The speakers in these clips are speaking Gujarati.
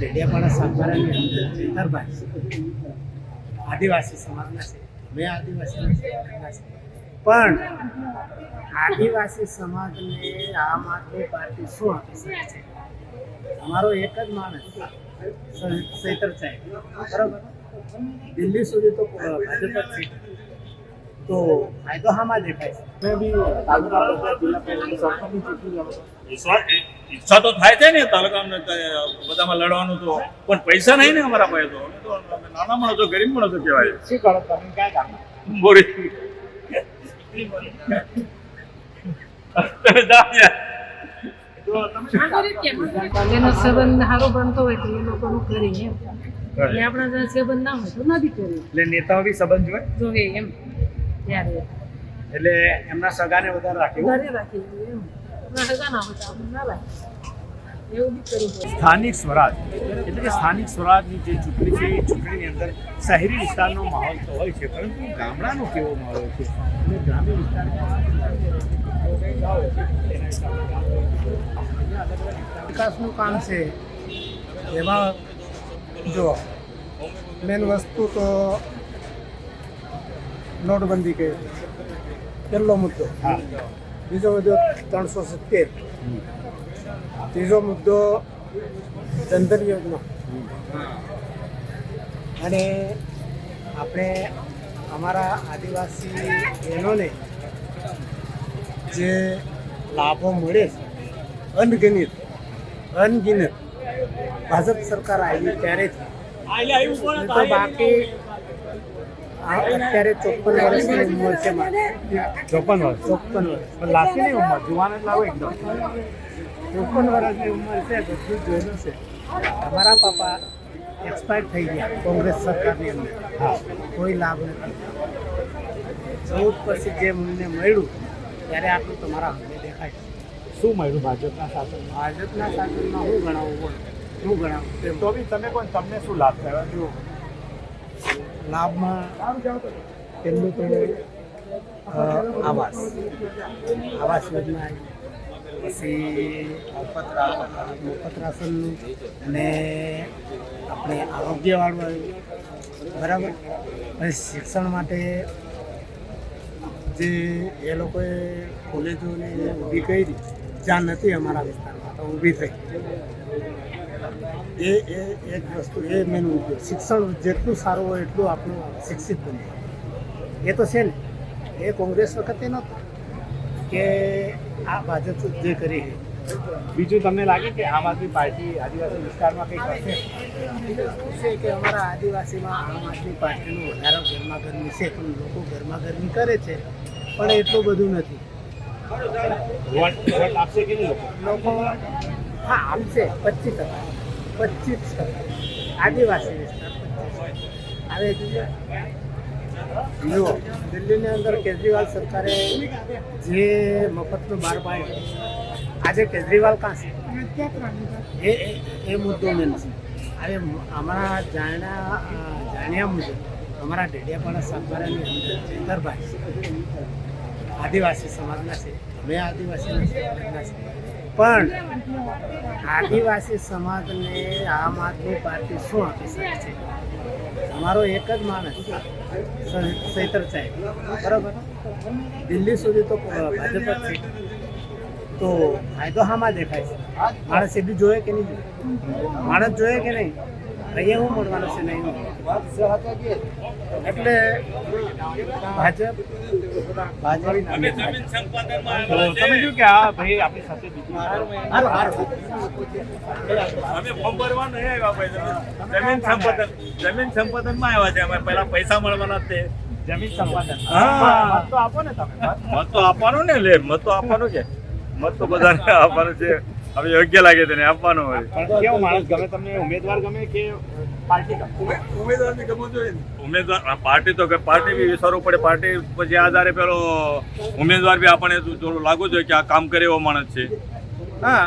ડેડિયાપાડા સાગબારાની અંદર ચેતરભાઈ આદિવાસી સમાજના છે, મેં આદિવાસી સમાજના છે, પણ આદિવાસી સમાજને આમ આદમી પાર્ટી શું આપી શકે છે? અમારો એક જ માણસ ચૈતર સાહેબ, બરાબર, દિલ્હી સુધી તો ભાજપ જ સીટ, તો ફાયદો હામાં દેખાય છે? મેં બી તાલુકા પંચાયત જિલ્લા પંચાયત સરપંચની ચૂંટણી લડો. ઈચ્છા તો થાય છે ને તાલુકામાં બધામાં લડવાનું, તો પણ પૈસા નહીં ને અમારા પાસે. તો અમે તો નાના માણસો, ગરીબ માણસો કહેવાય. શું કરો તમે? ક્યાં ગામ? બોરી તમે જાઓ યાર. એનો સંબંધ સારો બનતો હોય તો એ લોકોનું કરીએ એમ, એટલે આપણા જો સંબંધ ના હોય તો નથી કરીએ, એટલે નેતાઓ બી સંબંધ જોવે, જોઈએ એમ ત્યારે એટલે એમના સગાને વધારે રાખે. ઘરે રાખી દઈએ એમ, આપણા સગા ના હોય તો આપણે ના રાખીએ, એવું બી કરવું પડે. સ્થાનિક સ્વરાજ એટલે કે સ્થાનિક સ્વરાજની જે ચૂંટણી છે એ ચૂંટણીની અંદર શહેરી વિસ્તારનો માહોલ તો હોય છે, પરંતુ ગામડાનો કેવો માહોલ છે અને ગ્રામ્ય વિકાસનું કામ છે એમાં જો મેન વસ્તુ તો નોટબંધી કે પહેલો મુદ્દો, બીજો મુદ્દો 370, ત્રીજો મુદ્દો જનધન યોજના, અને આપણે અમારા આદિવાસી બહેનોને જે લાભો મળે છે અનગિનત ભાજપ સરકાર આવી ત્યારેથી, તો બાકી અત્યારે 54 વર્ષની ઉંમર છે મારી. 54 વર્ષ 54 વર્ષ પણ લાગતી નહીં ઉંમર, જુવાન જ લાવો એકદમ. 54 વર્ષની ઉંમર છે, બધું જ જોયેલું છે. અમારા પપ્પા એક્સપાયર થઈ ગયા કોંગ્રેસ સરકારની અંદર, કોઈ લાભ નથી. 14 પછી જે મને મળ્યું ત્યારે આટલું તમારા હાથે દેખાય. શું મળ્યું ભાજપના શાસનમાં? ભાજપના શાસનમાં હું ગણાવું બોલ, શું ગણાવું તેમ. તો બી તમે કોણ, તમને શું લાભ થયો? જો લાભમાં પહેલું તો આવાસ યોજના આવી, પછી મફત રાશનનું, અને આપણે આરોગ્યવાળું આવ્યું, બરાબર. પછી શિક્ષણ માટે જે એ લોકોએ કોલેજોને ઊભી કરી જ્યાં નથી અમારા વિસ્તારમાં, તો ઊભી થઈ. એ એક વસ્તુ, એ મેન મુદ્દો. શિક્ષણ જેટલું સારું હોય એટલું આપણું શિક્ષિત બને, એ તો છે ને. એ કોંગ્રેસ વખતે નહોતું કે આ ભાજપ જે કરી છે. બીજું તમને લાગે કે આમ આદમી પાર્ટી આદિવાસી વિસ્તારમાં કંઈ કરશે? બીજું શું છે કે અમારા આદિવાસીમાં આમ આદમી પાર્ટીનું વધારે ગરમાગરમી છે, પણ લોકો ગરમાગરમી કરે છે, પણ એટલું બધું નથી. વોટ આપશે કે નહીં લોકો હા આપશે 25%, આદિવાસી વિસ્તાર 25%. હવે જુઓ, દિલ્હીની અંદર કેજરીવાલ સરકારે જે મફતનું બહાર પાડ્યું, આજે કેજરીવાલ કાં છે? એ મુદ્દો મેન છે. હવે અમારા જાણ્યા મુજબ અમારા ડેડિયાપાડા સાગબારાની અંદર ચેતરભાઈ આદિવાસી સમાજના છે, મેં આદિવાસી સમાજના છે, પણ આદિવાસી સમાજને આમ આદમી પાર્ટી શું આપી શકે છે? અમારો એક જ માણસ ચૈતર સાહેબ, બરાબર, દિલ્હી સુધી તો ભાજપ જ સીટ, તો ફાયદો હામાં દેખાય છે? માણસ સીધું જોઈએ કે નહીં જોઈએ? માણસ જોઈએ કે નહીં? અહીંયા હું મળવાનું છે નહીં. એટલે ભાજપ તમે જો કે આ ભાઈ આપણી સાથે બીજું અમે ફોર્મ ભરવા નહીં આવ્યા ભાઈ, જમીન સંપાદનમાં આવ્યા છે. અમે પહેલા પૈસા મળવાના તે જમીન સંપાદન. હા. મત તો આપો ને તમે. મત તો આપવાનું ને, લે મત તો આપવાનું છે, મત તો બધાને આપવાનું છે. હવે યોગ્ય લાગે તેને આપવાનું હોય. પણ કેવો માણસ ગમે તમને? ઉમેદવાર ગમે કે પાર્ટી ગમે? ઉમેદવારને ગમવું જોઈએ. ઉમેદવાર પાર્ટી તો પાર્ટી બી વિચારવું પડે. પાર્ટી પછી આધારે પેલો ઉમેદવાર બી આપણને થોડું લાગવું જોઈએ કે આ કામ કરે એવો માણસ છે. હા,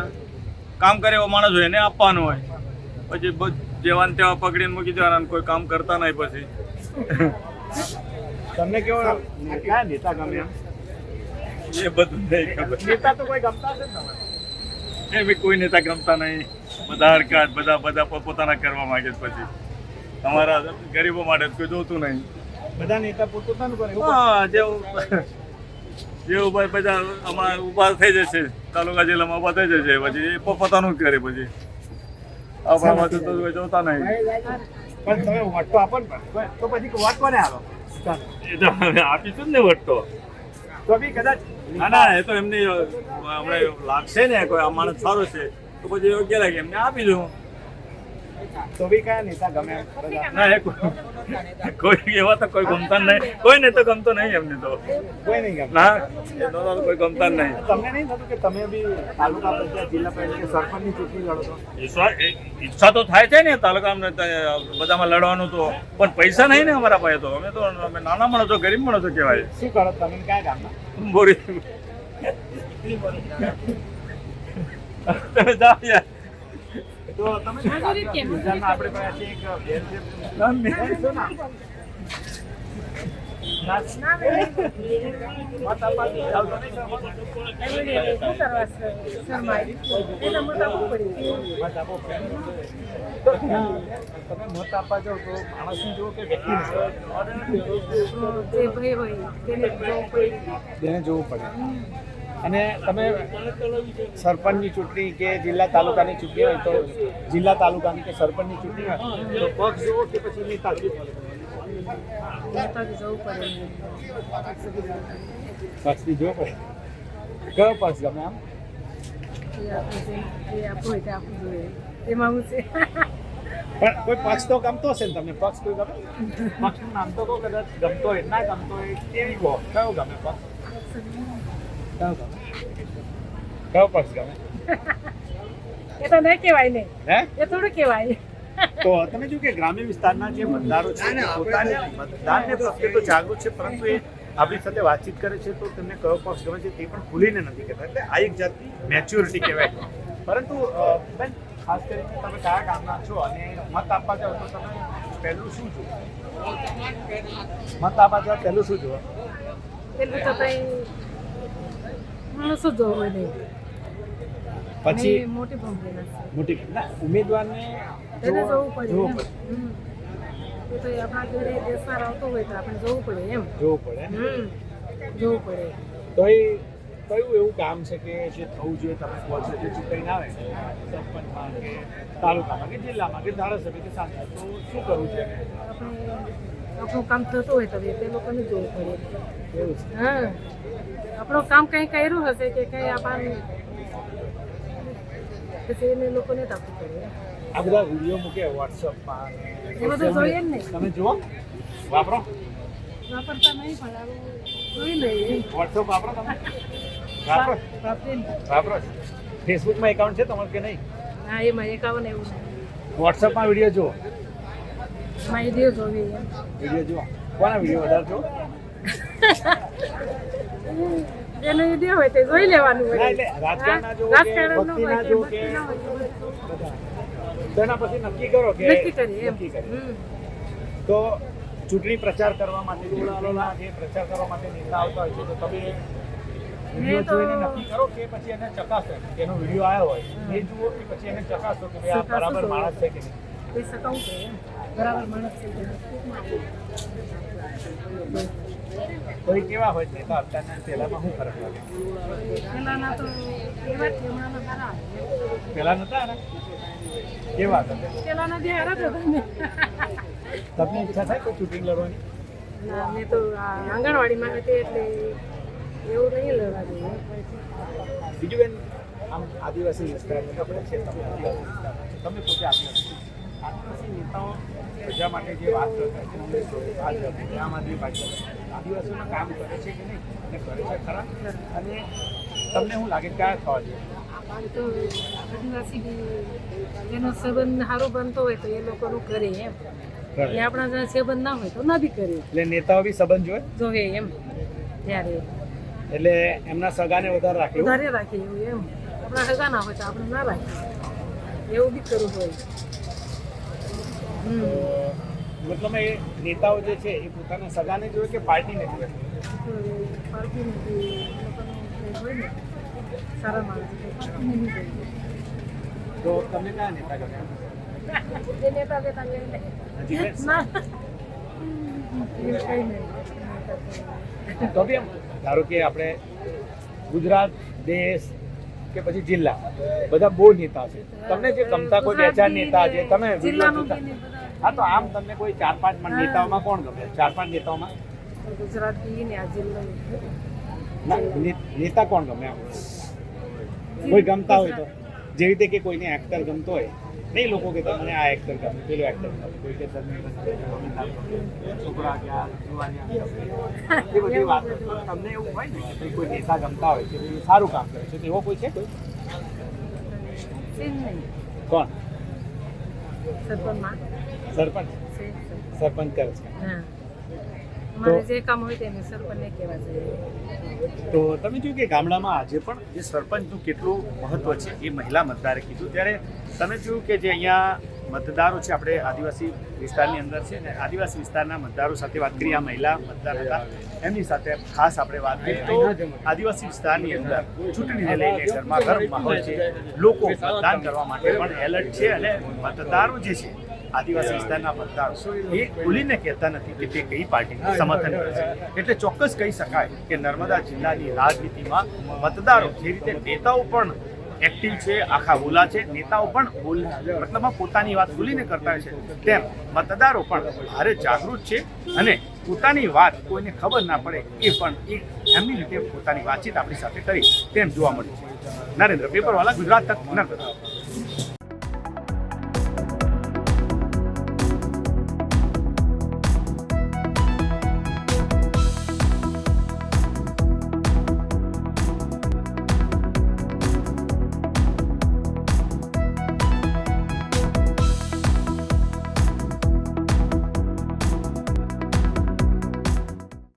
કામ કરે એવો માણસ હોય એને આપવાનું હોય. પછી જેવાને તેવા પકડીને મૂકી દેવાના, કોઈ કામ કરતા નહીં. પછી તમને કેવો કયા નેતા ગમે? એ બધું નહીં ખબર. નેતા તો કોઈ ગમતા હશે ને તમારે? એ બી કોઈ નેતા ગમતા નહીં. બધા હરકત બધા પોતપોતાના કરવા માંગે છે. પછી અમારા ગરીબો માટે કોઈ જોતું નહીં. બધા નેતા પોતાનું કરે એવું હા, જેવું બધા અમારા ઊભા થઈ જશે, તાલુકા જિલ્લામાં ઊભા થઈ જશે, પછી એ પોતાનું જ કરે. પછી આપણામાં તો કોઈ જોતા નહીં. પણ તમે વટતો આપો ને પણ. તો પછી વટ કોને આપો? એ તો અમે આપીશું જ ને વટતો. તો બી કદાચ ના, એ તો એમની હમણાં લાગશે ને કોઈ આ માણસ સારો છે તો પછી યોગ્ય લાગે એમને આપી દઉં. તો બી કયા નેતા ગમે એમ બધા? ના, એ કોઈ એવા તો કોઈ ગમતા જ નહીં. કોઈને તો ગમતો નહીં એમને તો. કોઈ નહીં ગમે. ના, એ તો કોઈ ગમતા જ નહીં. તમને નહીં થતું કે તમે બી તાલુકા પંચાયત જિલ્લા પંચાયત કે સરપંચની ચૂંટણી લડો તો? ઈચ્છા તો થાય છે ને તાલુકામાં બધામાં લડવાનું, તો પણ પૈસા નહીં ને અમારા પાસે. તો અમે નાના માણસો, ગરીબ માણસો કહેવાય. શું કરો તમે? કયા ગામના? બોરી તમે જાઓ યાર. તો તમે શું મજૂરી કેમ? ગુજરાતમાં આપણે પાસે એક બેન છે. શું નામ? મત આપવા આવતો નહીં સર? શું કરવા શરમાય? એને મત આપવું પડે. મત આપો. તો તમે મત આપવા જાઓ તો માણસને જુઓ કે વ્યક્તિને? જે ભાઈ હોય તેને જોવું પડે. તેને જોવું પડે. અને તમે સરપંચની ચૂંટણી કે જિલ્લા તાલુકાની ચૂંટણી હોય તો જિલ્લા તાલુકાની કે સરપંચની ચૂંટણી હોય તો પક્ષ જુઓ કે પછી નેતા જુઓ? નેતાજી જવું પડે. પક્ષથી જોવો પડે. કયો પક્ષ ગમે આમ? એ આપણે જે આપવું હોય તે આપવું જોઈએ. એમાં હું છે. પણ કોઈ પક્ષ તો ગમતો હશે ને તમને? પક્ષ કોઈ ગમે? પક્ષનું નામ તો કહો, કદાચ ગમતો હોય ના ગમતો હોય કેવી કહો. કયો ગમે પક્ષ? કયો ગમે? કયો પક્ષ ગમે? એ તો નહીં કહેવાય ને. હે? એ થોડું કહેવાય. તો તમે જો કે ગ્રામ્ય વિસ્તારના જે મતદારો છે પોતાને મતદાનને પ્રત્યે તો જાગૃત છે, પરંતુ એ આપણી સાથે વાતચીત કરે છે તો તેમને કયો પક્ષ ગમે છે તે પણ ખુલીને નથી કહેતા. એટલે આ એક જાતની મેચ્યોરિટી કહેવાય. પરંતુ બેન, ખાસ કરીને તમે કયા ગામના છો અને મત આપવા જાઓ તો તમે પહેલું શું જુઓ? મત આપવા જાઓ પહેલું શું જુઓ? પેલું તો કઈ માણસો જોવું હોય નહીં. પછી અને મોટી પંપી મોટી ના ઉમેદવારને તેને જોવું પડે જોવું એમ. પડે. એ તો આપણા ઘરે દેશમાં આવતો હોય તો આપણે જોવું પડે એમ. જોવું પડે. જોવું પડે. તો એ કયું એવું કામ છે કે જે થવું જોઈએ તમે કહો છો જે ચૂંટણી આવે સરપંચમાં કે તાલુકામાં કે જિલ્લામાં કે ધારાસભ્ય કે સાંસદ, તો શું કરવું છે? આપણે આપણું કામ થતું હોય તો તે લોકોને જોવું પડે. એવું છે. હા, આપણું કામ કંઈ કર્યું હશે કે કંઈ આપણને પછી એને લોકોને જ આપવું પડે. આ બધા વિડીયો મૂકે વોટ્સઅપમાં એ બધું જોઈએ જ ને. તમે જુઓ? વાપરો? વાપરતા નહીં પણ આવું જોઈ લઈએ. વોટ્સઅપ વાપરો તમે? વાપરો? વાપરીને. વાપરો? ફેસબુકમાં એકાઉન્ટ છે તમારું કે નહીં? હા, એમાં એકાવન એવું નહીં. વોટ્સઅપમાં વિડીયો જુઓ? એમાં વિડીયો જોઈએ એમ. વિડીયો જુઓ? કોના વિડીયો વધારે જુઓ? એનો વિડીયો હોય તે જોઈ લેવાનું ના, હોય. એટલે રાજકારણના જુઓ કે રાજકારણનો ભક્તિના હોય કે જુઓ કે ભક્તિના હોય કે બધું. બધા. તો એના પછી નક્કી કરો કે નક્કી કરીએ એમ. નક્કી કરીએ. હમ. તો ચૂંટણી પ્રચાર કરવા માટે જે પ્રચાર કરવા માટે નેતા આવતા હોય છે તો તમે વિડીયો જોઈને નક્કી કરો કે પછી એને ચકાસો કે એનો વિડીયો આવ્યો હોય એ જુઓ કે પછી એને ચકાસો કે ભાઈ આ બરાબર માણસ છે કે નહીં? એ સકાવું છે એમ. બરાબર માણસ છે કે નહીં. તો એ કેવા હોય નેતા અત્યારના અને પહેલામાં શું ફરક લાગે? પહેલાના તો એવા જ છે, હમણાંના સારા આવે. પહેલા નતા ને કેવા હતા? પહેલાના જે હારા જ હતા ને. તમને ઈચ્છા થાય કોઈ ચૂંટણી લડવાની? ના, મેં તો આ આંગણવાડીમાં હતી એટલે એવું નહીં લડવા જોઈએ. બીજું બેન, આમ આદિવાસી વિસ્તારમાં આપણે છે, તમે આદિવાસી વિસ્તારમાં છો, તમે પોતે આદિવાસી નેતાઓ પ્રજા માટે જે વાત કરતા છે કોંગ્રેસ હોય, ભાજપ હોય, આમ આદમી પાર્ટી આદિવાસીઓનું કામ કરે છે કે નહીં અને કરે છે ખરા? અને તમને શું લાગે કયા થવા જોઈએ? એ તો આદિવાસી બી એનો સંબંધ સારો બનતો હોય તો એ લોકોનું કરે એમ. એટલે આપણા જ્યાં સંબંધ ના હોય તો ના બી કરે. એટલે નેતાઓ બી સંબંધ જોવે, જોવે એમ. ત્યારે એટલે એમના સગાને વધારે રાખે એવું? વધારે રાખે એવું એમ. આપણા સગા ના હોય તો આપણે ના રાખીએ એવું બી કરવું હોય. મતલબ એ નેતાઓ જે છે એ પોતાના સગાને જોવે કે પાર્ટીને જોવે? પાર્ટી નથી લોકોનું હોય ને સારા માણસ પાર્ટીને નહીં જોઈએ. તો તમને કયા નેતા ગમે? જે નેતા બેતા લઈ લે. હજી ના. એવું કંઈ નહીં. તો બી એમ ધારો કે આપણે ગુજરાત દેશ કે પછી જિલ્લા બધા બહુ નેતા છે, તમને જે ગમતા કોઈ બે ચાર નેતા છે તમે જિલ્લાનું વિડીયો બી જોતા- ને બધા. હા તો આમ તમને કોઈ 4-5 નેતાઓમાં કોણ ગમે? 4-5 નેતાઓમાં ગુજરાત બી ને આ જિલ્લો ના, નેતા કોણ ગમે આમ? કોઈ ગમતા હોય તો જેવી રીતે કે કોઈને એક્ટર ગમતો હોય નહીં, લોકો કે તમને આ એક્ટર ગમે, પેલો એક્ટર ગમે, કોઈ કે છોકરા ક્યાં જુવાનિયા ગમે. એ બધી વાત તમને એવું હોય ને કે ભાઈ કોઈ નેતા ગમતા હોય કે ભાઈ સારું કામ કરે છે, તો એવો કોઈ છે કોઈ? છે જ નહીં. કોણ? સરપંચમાં સરપંચ? છે. સરપંચ કરે છે. હા. અમારે જે કામ હોય તેને સરપંચને કહેવા જોઈએ. તો તમે જોયું કે ગામડામાં આજે પણ જે સરપંચનું કેટલું મહત્વ છે એ મહિલા મતદારે કીધું. ત્યારે તમે જોયું કે જે અહીંયા મતદારો છે, આપણે આદિવાસી વિસ્તારની અંદર છે ને, આદિવાસી વિસ્તારના મતદારો સાથે વાત કરી, આ મહિલા મતદાર હતા એમની સાથે ખાસ આપણે વાત કરી. તો આદિવાસી વિસ્તારની અંદર ચૂંટણીને લઈને ગરમાગરમ માહોલ છે, લોકો મતદાન કરવા માટે પણ એલર્ટ છે અને મતદારો જે છે આદિવાસી વિસ્તારના મતદારો એ ખુલીને કહેતા નથી કે તે કઈ પાર્ટીનું સમર્થન કરે છે. એટલે ચોક્કસ કહી શકાય કે નર્મદા જિલ્લાની રાજનીતિમાં મતદારો જે રીતે નેતાઓ પણ એક્ટિવ છે, આખા બોલા છે, નેતાઓ પણ મતલબમાં પોતાની વાત ખુલીને કરતા હોય છે, તેમ મતદારો પણ ભારે જાગૃત છે અને પોતાની વાત કોઈને ખબર ના પડે એ પણ એક એમની રીતે પોતાની વાતચીત આપણી સાથે કરી તેમ જોવા મળ્યું છે. નરેન્દ્ર પેપરવાલા, ગુજરાત તક, નર્મદા.